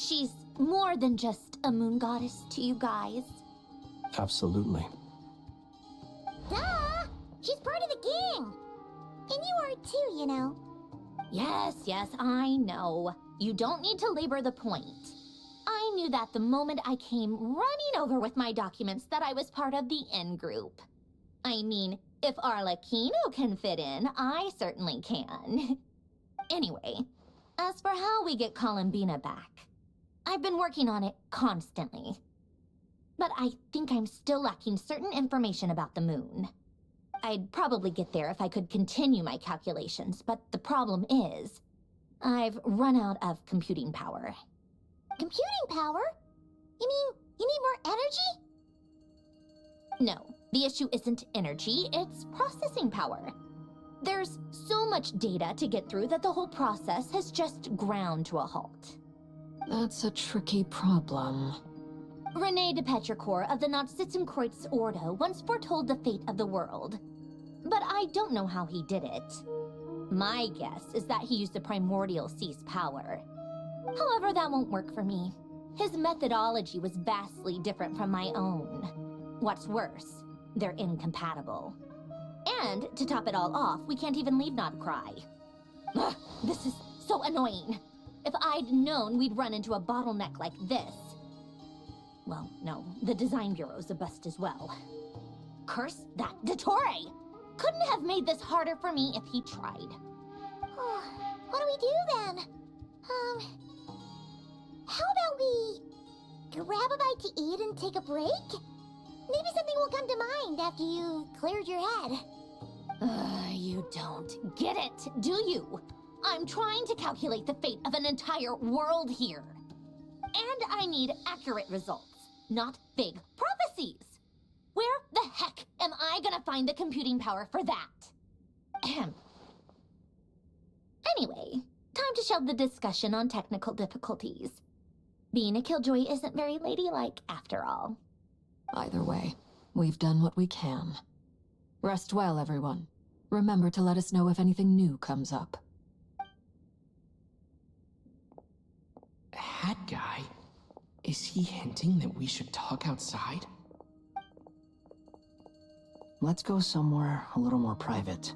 she's more than just a moon goddess to you guys. Absolutely. Duh! She's part of the gang! And you are too, you know. Yes, I know. You don't need to labor the point. I knew that the moment I came running over with my documents that I was part of the in-group. I mean, if Arlecchino can fit in, I certainly can. Anyway, as for how we get Columbina back, I've been working on it constantly. But I think I'm still lacking certain information about the moon. I'd probably get there if I could continue my calculations, but the problem is, I've run out of computing power. Computing power? You mean you need more energy? No, the issue isn't energy, it's processing power. There's so much data to get through that the whole process has just ground to a halt. That's a tricky problem. René de Petrichor of the Nazissenkreuz Ordo once foretold the fate of the world. But I don't know how he did it. My guess is that he used the primordial sea's power. However, that won't work for me. His methodology was vastly different from my own. What's worse, they're incompatible. And, to top it all off, we can't even leave Nodcry. Ugh, this is so annoying. If I'd known we'd run into a bottleneck like this... Well, no, the design bureau's a bust as well. Curse that Dottore! Couldn't have made this harder for me if he tried. What do we do then? How about we grab a bite to eat and take a break? Maybe something will come to mind after you've cleared your head. You don't get it, do you? I'm trying to calculate the fate of an entire world here. And I need accurate results, not big prophecies. Where the heck am I gonna find the computing power for that? Ahem. Anyway, time to shelve the discussion on technical difficulties. Being a killjoy isn't very ladylike after all. Either way, we've done what we can. Rest well, everyone. Remember to let us know if anything new comes up. Hat guy? Is he hinting that we should talk outside? Let's go somewhere a little more private.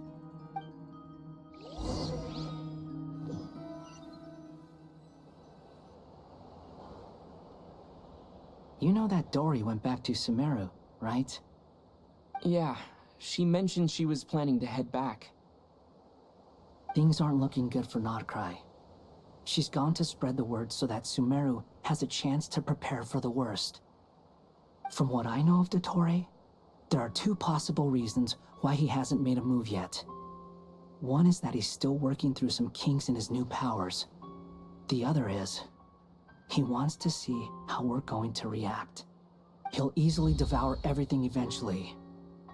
You know that Dory went back to Sumeru, right? Yeah, she mentioned she was planning to head back. Things aren't looking good for Nodcry. She's gone to spread the word so that Sumeru has a chance to prepare for the worst. From what I know of Dottore, there are two possible reasons why he hasn't made a move yet. One is that he's still working through some kinks in his new powers. The other is, he wants to see how we're going to react. He'll easily devour everything eventually,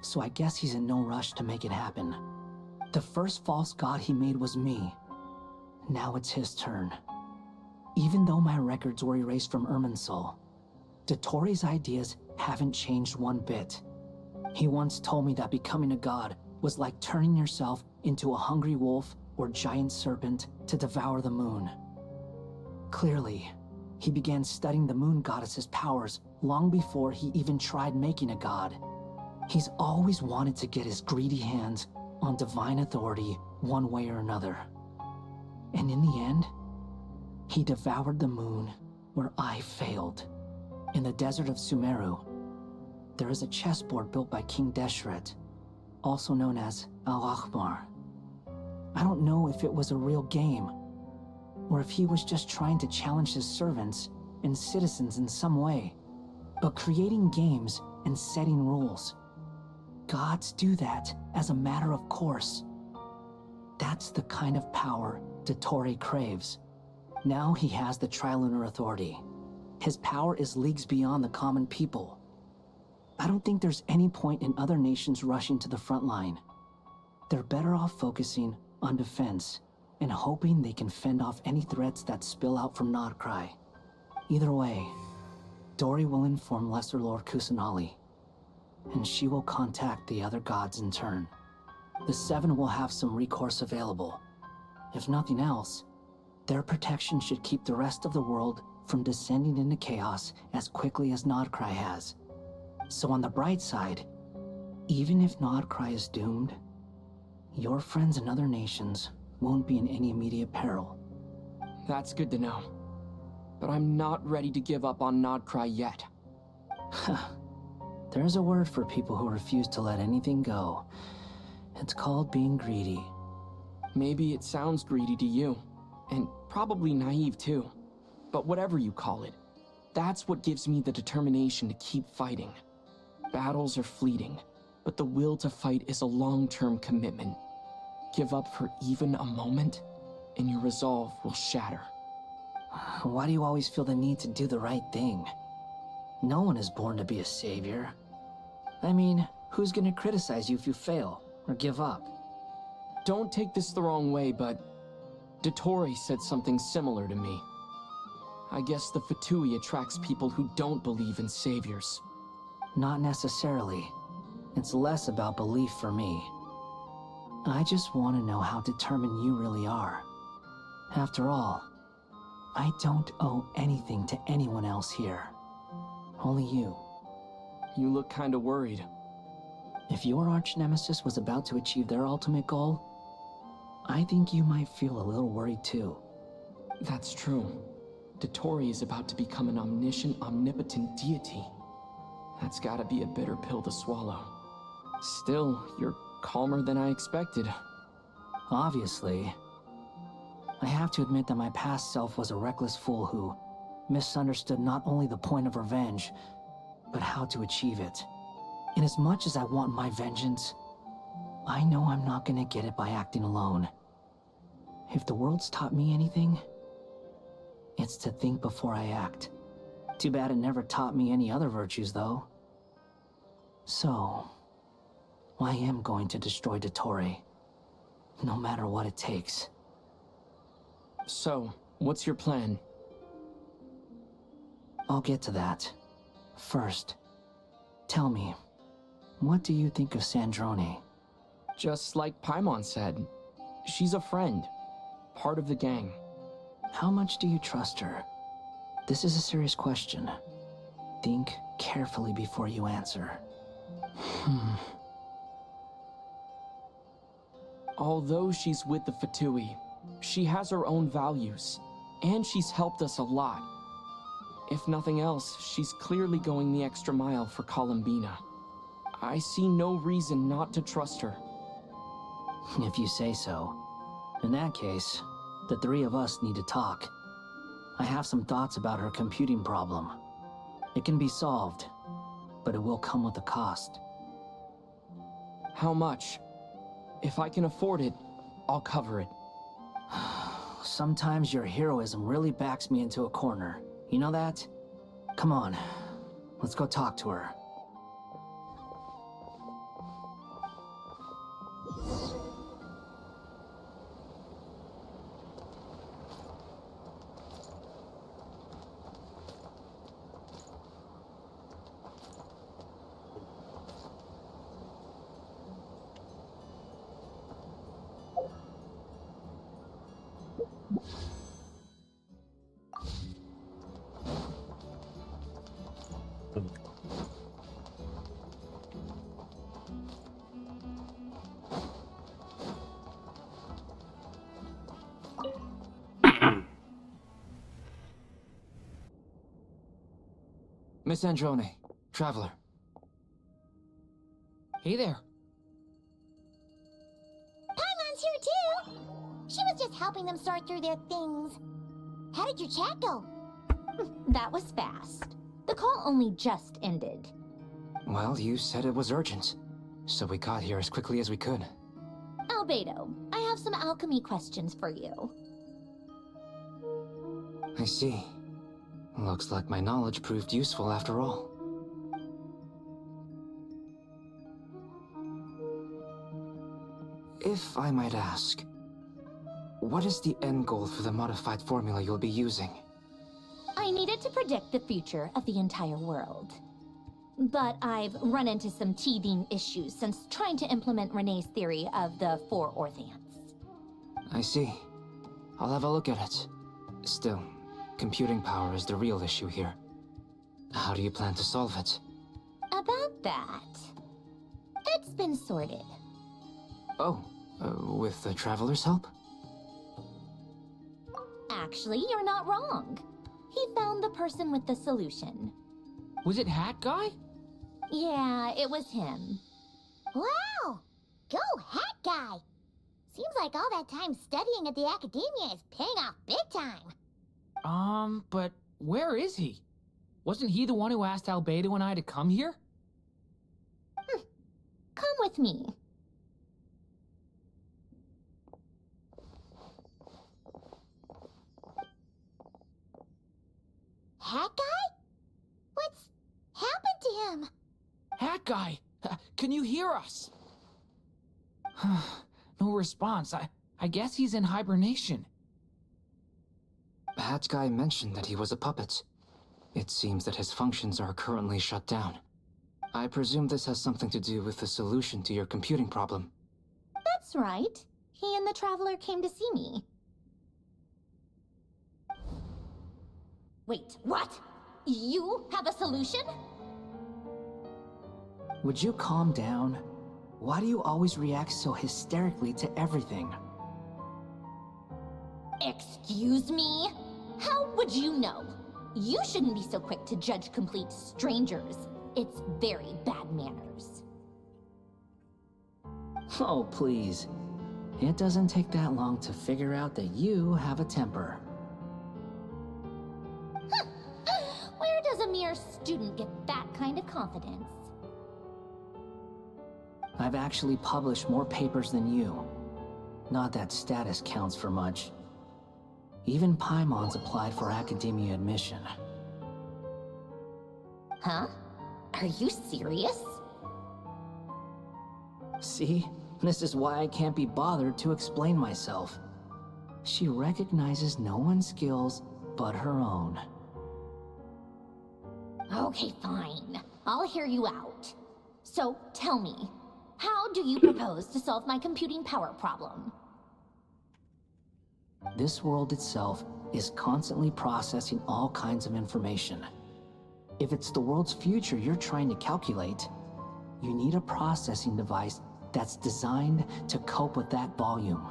so I guess he's in no rush to make it happen. The first false god he made was me. Now it's his turn. Even though my records were erased from Irminsul, Dottore's ideas haven't changed one bit. He once told me that becoming a god was like turning yourself into a hungry wolf or giant serpent to devour the moon. Clearly, he began studying the moon goddess's powers long before he even tried making a god. He's always wanted to get his greedy hands on divine authority one way or another. And in the end, he devoured the moon where I failed. In the desert of Sumeru, there is a chessboard built by King Deshret, also known as Al-Ahmar. I don't know if it was a real game, or if he was just trying to challenge his servants and citizens in some way. But creating games and setting rules, gods do that as a matter of course. That's the kind of power Dottore craves. Now he has the Trilunar Authority. His power is leagues beyond the common people. I don't think there's any point in other nations rushing to the front line. They're better off focusing on defense and hoping they can fend off any threats that spill out from Nodcry. Either way, Dory will inform Lesser Lord Kusanali, and she will contact the other gods in turn. The Seven will have some recourse available. If nothing else, their protection should keep the rest of the world from descending into chaos as quickly as Nodcry has. So on the bright side, even if Nodcry is doomed, your friends in other nations won't be in any immediate peril. That's good to know. But I'm not ready to give up on Nodcry yet. There's a word for people who refuse to let anything go. It's called being greedy. Maybe it sounds greedy to you, and probably naive too. But whatever you call it, that's what gives me the determination to keep fighting. Battles are fleeting, but the will to fight is a long-term commitment. Give up for even a moment, and your resolve will shatter. Why do you always feel the need to do the right thing? No one is born to be a savior. I mean, who's gonna criticize you if you fail, or give up? Don't take this the wrong way, but Dottore said something similar to me. I guess the Fatui attracts people who don't believe in saviors. Not necessarily. It's less about belief for me. I just want to know how determined you really are. After all, I don't owe anything to anyone else here. Only you. You look kinda worried. If your arch-nemesis was about to achieve their ultimate goal, I think you might feel a little worried too. That's true. Dottore is about to become an omniscient, omnipotent deity. That's gotta be a bitter pill to swallow. Still, you're calmer than I expected. Obviously. I have to admit that my past self was a reckless fool who misunderstood not only the point of revenge, but how to achieve it. And as much as I want my vengeance, I know I'm not gonna get it by acting alone. If the world's taught me anything, it's to think before I act. Too bad it never taught me any other virtues, though. So, I am going to destroy Dottore, no matter what it takes. So, what's your plan? I'll get to that. First, tell me, what do you think of Sandrone? Just like Paimon said, she's a friend, part of the gang. How much do you trust her? This is a serious question. Think carefully before you answer. Although she's with the Fatui, she has her own values, and she's helped us a lot. If nothing else, she's clearly going the extra mile for Columbina. I see no reason not to trust her. If you say so. In that case, the three of us need to talk. I have some thoughts about her computing problem. It can be solved, but it will come with a cost. How much? If I can afford it, I'll cover it. Sometimes your heroism really backs me into a corner. You know that? Come on, let's go talk to her. Miss Androne, Traveler. Hey there. Paimon's here too! She was just helping them sort through their things. How did your chat go? That was fast. The call only just ended. Well, you said it was urgent, so we got here as quickly as we could. Albedo, I have some alchemy questions for you. I see. Looks like my knowledge proved useful after all. If I might ask, what is the end goal for the modified formula you'll be using? I needed to predict the future of the entire world. But I've run into some teething issues since trying to implement Renee's theory of the four Orthants. I see. I'll have a look at it. Still, Computing power is the real issue here. How do you plan to solve it? About that, it's been sorted. Oh, with the Traveler's help? Actually, you're not wrong. He found the person with the solution. Was it Hat Guy? Yeah, it was him. Wow! Go Hat Guy! Seems like all that time studying at the academia is paying off big time. But where is he? Wasn't he the one who asked Albedo and I to come here? Come with me. Hat Guy? What's happened to him? Hat Guy, can you hear us? No response. I guess he's in hibernation. Hat Guy mentioned that he was a puppet. It seems that his functions are currently shut down. I presume this has something to do with the solution to your computing problem. That's right. He and the Traveler came to see me. Wait, what? You have a solution? Would you calm down? Why do you always react so hysterically to everything? Excuse me? How would you know? You shouldn't be so quick to judge complete strangers. It's very bad manners. Oh, please. It doesn't take that long to figure out that you have a temper. Where does a mere student get that kind of confidence? I've actually published more papers than you. Not that status counts for much. Even Paimon's applied for academia admission. Huh? Are you serious? See? This is why I can't be bothered to explain myself. She recognizes no one's skills but her own. Okay, fine. I'll hear you out. So, tell me, how do you propose to solve my computing power problem? This world itself is constantly processing all kinds of information. If it's the world's future you're trying to calculate, you need a processing device that's designed to cope with that volume.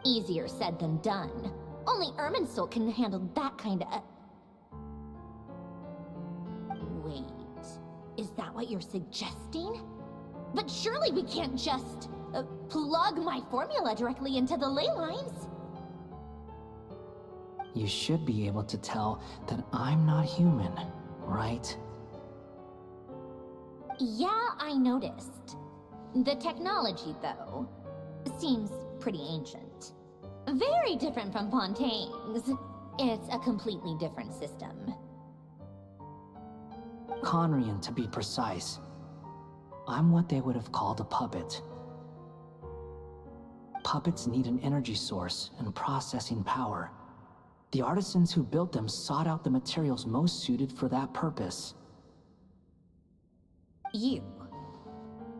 Easier said than done. Only Irminsul can handle that kind of... Wait, is that what you're suggesting? But surely we can't just plug my formula directly into the ley lines. You should be able to tell that I'm not human, right? Yeah, I noticed. The technology, though, seems pretty ancient. Very different from Fontaine's. It's a completely different system. Conrian, to be precise. I'm what they would have called a puppet. Puppets need an energy source and processing power. The artisans who built them sought out the materials most suited for that purpose. You?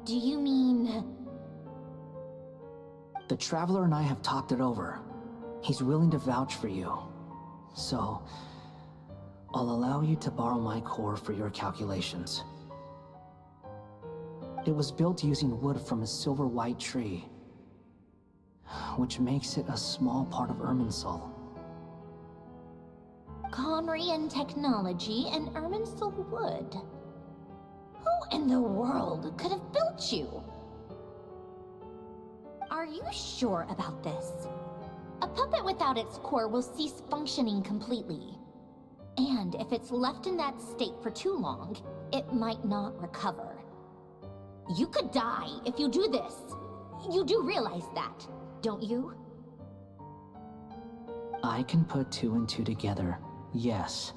Do you mean... The Traveler and I have talked it over. He's willing to vouch for you. So, I'll allow you to borrow my core for your calculations. It was built using wood from a silver-white tree, which makes it a small part of Irminsul. Conrian technology and Irminsul wood. Who in the world could have built you? Are you sure about this? A puppet without its core will cease functioning completely. And if it's left in that state for too long, it might not recover. You could die if you do this. You do realize that, don't you? I can put two and two together, yes.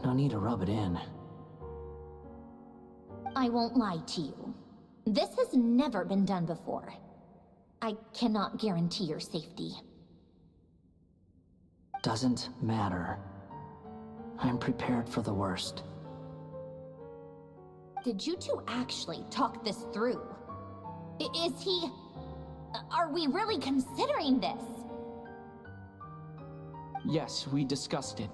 No need to rub it in. I won't lie to you. This has never been done before. I cannot guarantee your safety. Doesn't matter. I'm prepared for the worst. Did you two actually talk this through? Is he... Are we really considering this? Yes, we discussed it.